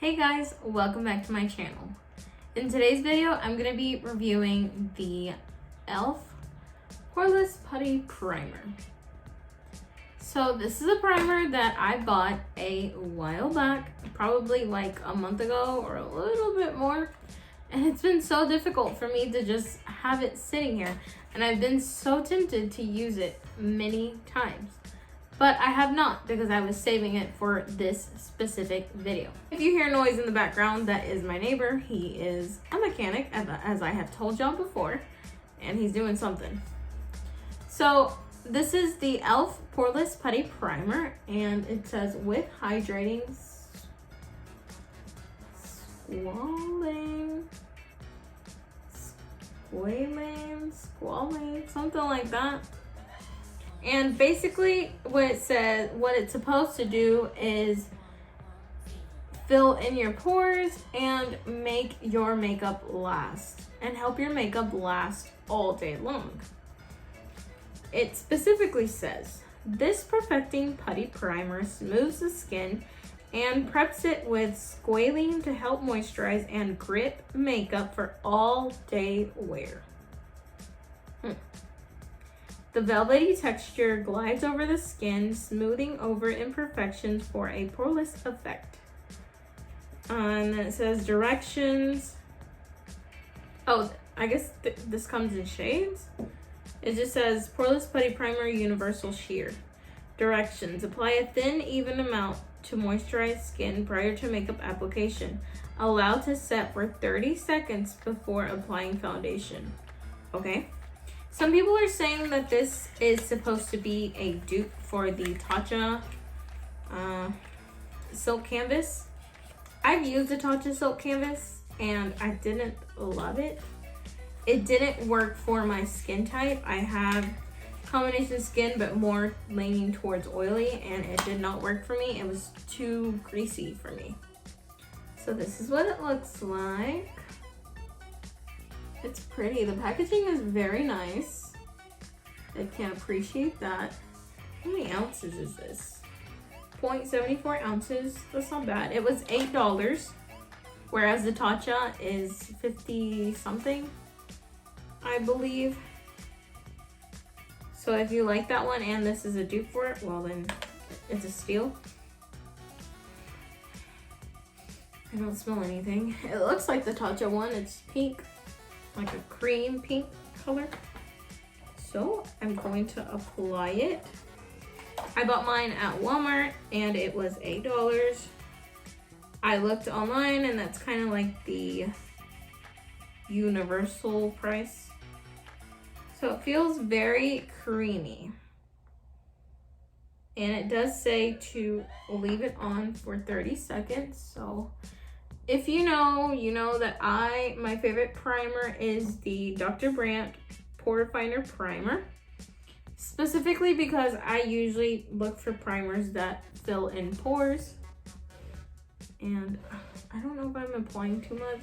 Hey guys, welcome back to my channel. In today's video, I'm going to be reviewing the E.L.F. Poreless Putty Primer. So this is a primer that I bought a while back, probably like a month ago or a little bit more. And it's been so difficult for me to just have it sitting here. And I've been so tempted to use it many times. But I have not because I was saving it for this specific video. If you hear noise in the background, that is my neighbor. He is a mechanic, as I have told y'all before, and he's doing something. So this is the E.L.F. Poreless Putty Primer, and it says with hydrating squalane, something like that. And basically what it's supposed to do is fill in your pores and make your makeup last and help your makeup last all day long. It specifically says, this perfecting putty primer smooths the skin and preps it with squalane to help moisturize and grip makeup for all day wear. The velvety texture glides over the skin, smoothing over imperfections for a poreless effect. And then it says directions. Oh, I guess this comes in shades. It just says Poreless Putty Primer Universal Sheer. Directions. Apply a thin, even amount to moisturize skin prior to makeup application. Allow to set for 30 seconds before applying foundation. Okay. Some people are saying that this is supposed to be a dupe for the Tatcha silk canvas. I've used the Tatcha silk canvas and I didn't love it. It didn't work for my skin type. I have combination skin but more leaning towards oily, and it did not work for me. It was too greasy for me. So this is what it looks like. It's pretty. The packaging is very nice. I can appreciate that. How many ounces is this? 0.74 ounces. That's not bad. It was $8, whereas the Tatcha is 50 something, I believe. So if you like that one and this is a dupe for it, well then it's a steal. I don't smell anything. It looks like the Tatcha one. It's pink. Like a cream pink color. So I'm going to apply it. I bought mine at Walmart and it was $8. I looked online and that's kind of like the universal price. So it feels very creamy. And it does say to leave it on for 30 seconds. So if you know that my favorite primer is the Dr. Brandt Pore Refiner Primer. Specifically because I usually look for primers that fill in pores. And I don't know if I'm applying too much.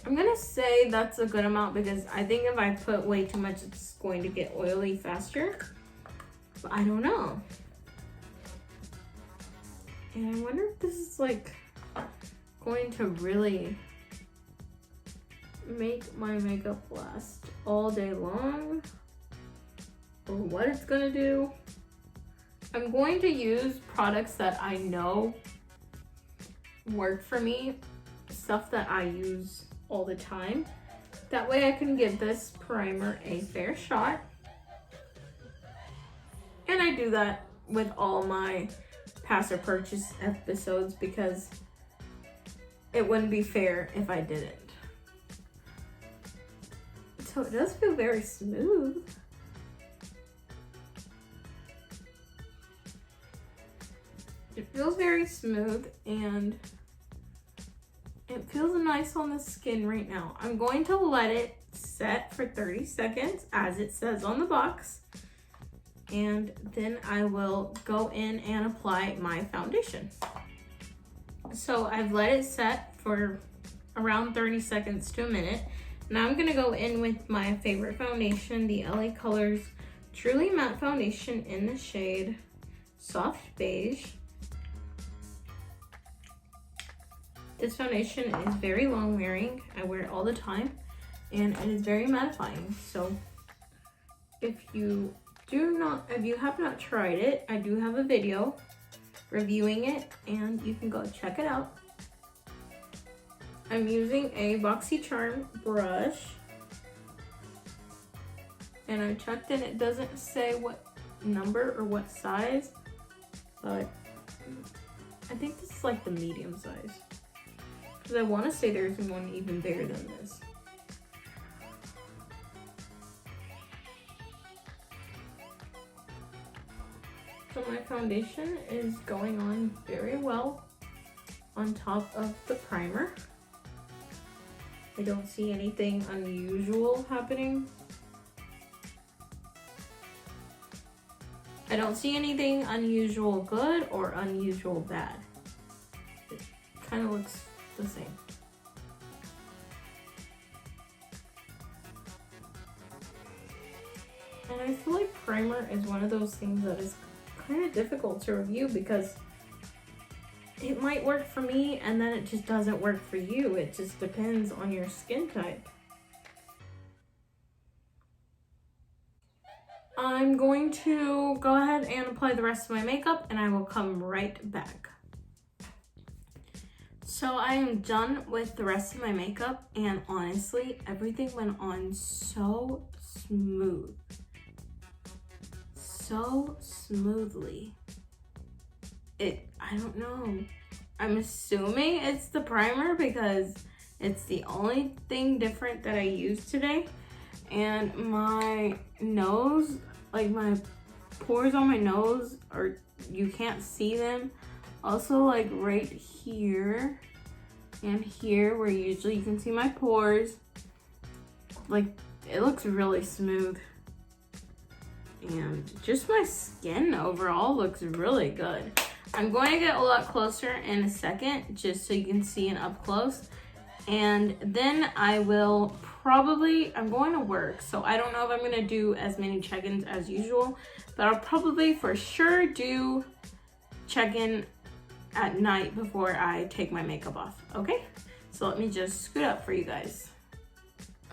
I'm gonna say that's a good amount because I think if I put way too much, it's going to get oily faster. But I don't know. And I wonder if this is like going to really make my makeup last all day long, or what it's gonna do. I'm going to use products that I know work for me, stuff that I use all the time. That way I can give this primer a fair shot. And I do that with all my pass or purchase episodes because it wouldn't be fair if I didn't. So it does feel very smooth. It feels very smooth and it feels nice on the skin right now. I'm going to let it set for 30 seconds as it says on the box. And then I will go in and apply my foundation. So I've let it set for around 30 seconds to a minute. Now I'm gonna go in with my favorite foundation, the LA Colors Truly Matte Foundation in the shade Soft Beige. This foundation is very long wearing. I wear it all the time and it is very mattifying. So if you have not tried it, I do have a video reviewing it and you can go check it out. I'm using a BoxyCharm brush and I checked and it doesn't say what number or what size, but I think this is like the medium size. Because I want to say there's one even bigger than this. So my foundation is going on very well on top of the primer. I don't see anything unusual happening. I don't see anything unusual good or unusual bad. It kind of looks the same. And I feel like primer is one of those things that is kind of difficult to review because it might work for me and then it just doesn't work for you. It just depends on your skin type. I'm going to go ahead and apply the rest of my makeup and I will come right back. So I am done with the rest of my makeup and honestly, everything went on so smooth. So smoothly. I don't know. I'm assuming it's the primer because it's the only thing different that I used today. And my nose, like my pores on my nose you can't see them. Also like right here and here where usually you can see my pores. Like it looks really smooth. And just my skin overall looks really good. I'm going to get a lot closer in a second just so you can see it up close. And then I'm going to work. So I don't know if I'm going to do as many check-ins as usual, but I'll probably for sure do check-in at night before I take my makeup off. Okay, so let me just scoot up for you guys.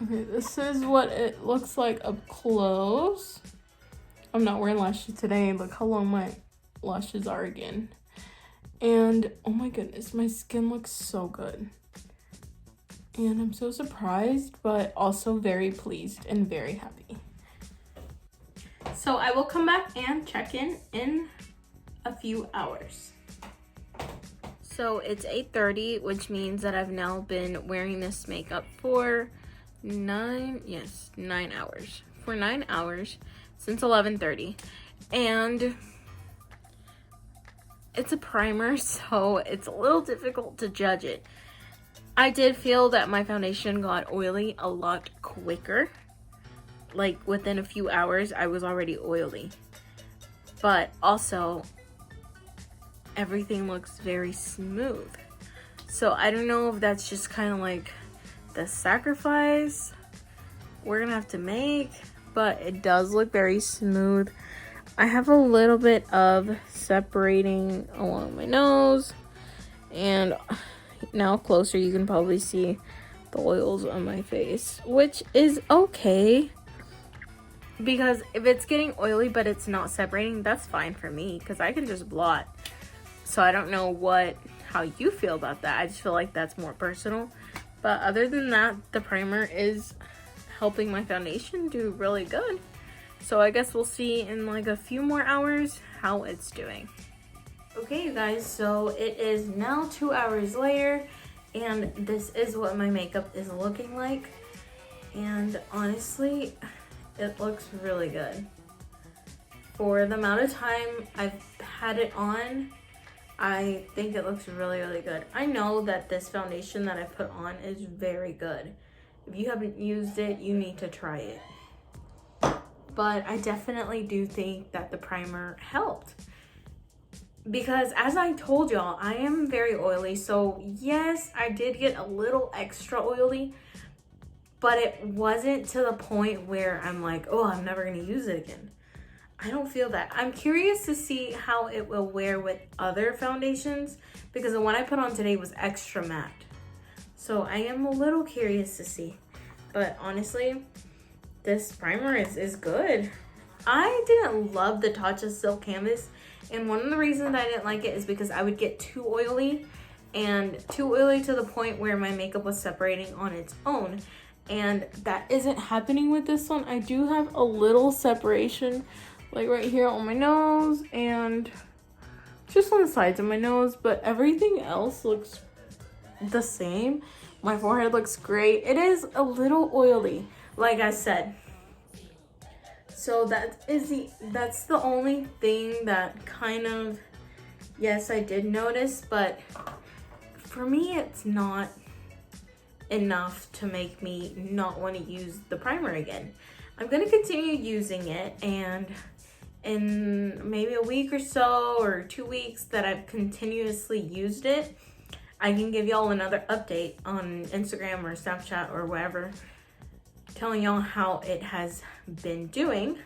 Okay, this is what it looks like up close. I'm not wearing lashes today. Look how long my lashes are again. And oh my goodness, my skin looks so good. And I'm so surprised, but also very pleased and very happy. So I will come back and check in a few hours. So it's 8:30, which means that I've now been wearing this makeup for 9 hours. For 9 hours since 11:30. And it's a primer, so it's a little difficult to judge it. I did feel that my foundation got oily a lot quicker. Like within a few hours, I was already oily. But also, everything looks very smooth. So I don't know if that's just kind of like the sacrifice we're gonna have to make, but it does look very smooth. I have a little bit of separating along my nose, and now closer you can probably see the oils on my face, which is okay because if it's getting oily but it's not separating, that's fine for me because I can just blot. So I don't know how you feel about that. I just feel like that's more personal, but other than that, the primer is helping my foundation do really good. So I guess we'll see in like a few more hours how it's doing. Okay, you guys, so it is now 2 hours later, and this is what my makeup is looking like. And honestly, it looks really good. For the amount of time I've had it on, I think it looks really, really good. I know that this foundation that I put on is very good. If you haven't used it, you need to try it. But I definitely do think that the primer helped. Because as I told y'all, I am very oily. So yes, I did get a little extra oily, but it wasn't to the point where I'm like, oh, I'm never gonna use it again. I don't feel that. I'm curious to see how it will wear with other foundations because the one I put on today was extra matte. So I am a little curious to see. But honestly, this primer is good. I didn't love the Tatcha Silk Canvas, and one of the reasons I didn't like it is because I would get too oily to the point where my makeup was separating on its own, and that isn't happening with this one. I do have a little separation like right here on my nose and just on the sides of my nose, but everything else looks the same. My forehead looks great. It is a little oily, like I said. So that's the only thing that kind of, yes, I did notice, but for me, it's not enough to make me not want to use the primer again. I'm going to continue using it, and in maybe a week or so or 2 weeks that I've continuously used it, I can give y'all another update on Instagram or Snapchat or wherever, telling y'all how it has been doing.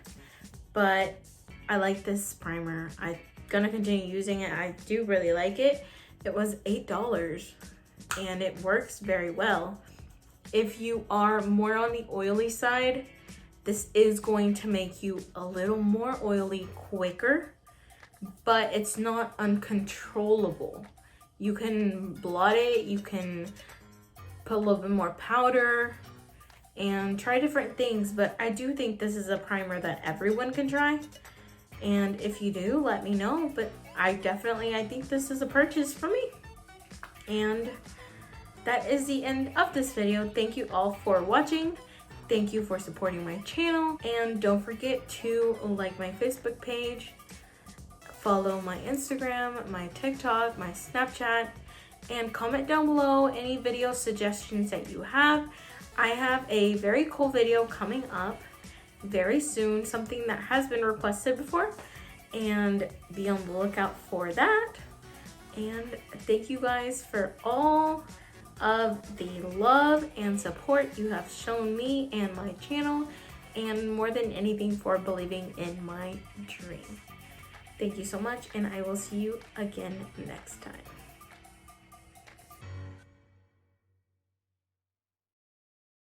But I like this primer. I'm gonna continue using it. I do really like it. It was $8 and it works very well. If you are more on the oily side, this is going to make you a little more oily quicker, but it's not uncontrollable. You can blot it, you can put a little bit more powder and try different things, but I do think this is a primer that everyone can try. And if you do, let me know, but I think this is a purchase for me. And that is the end of this video. Thank you all for watching. Thank you for supporting my channel, and don't forget to like my Facebook page, follow my Instagram, my TikTok, my Snapchat, and comment down below any video suggestions that you have. I have a very cool video coming up very soon, something that has been requested before, and be on the lookout for that. And thank you guys for all of the love and support you have shown me and my channel, and more than anything for believing in my dream. Thank you so much, and I will see you again next time.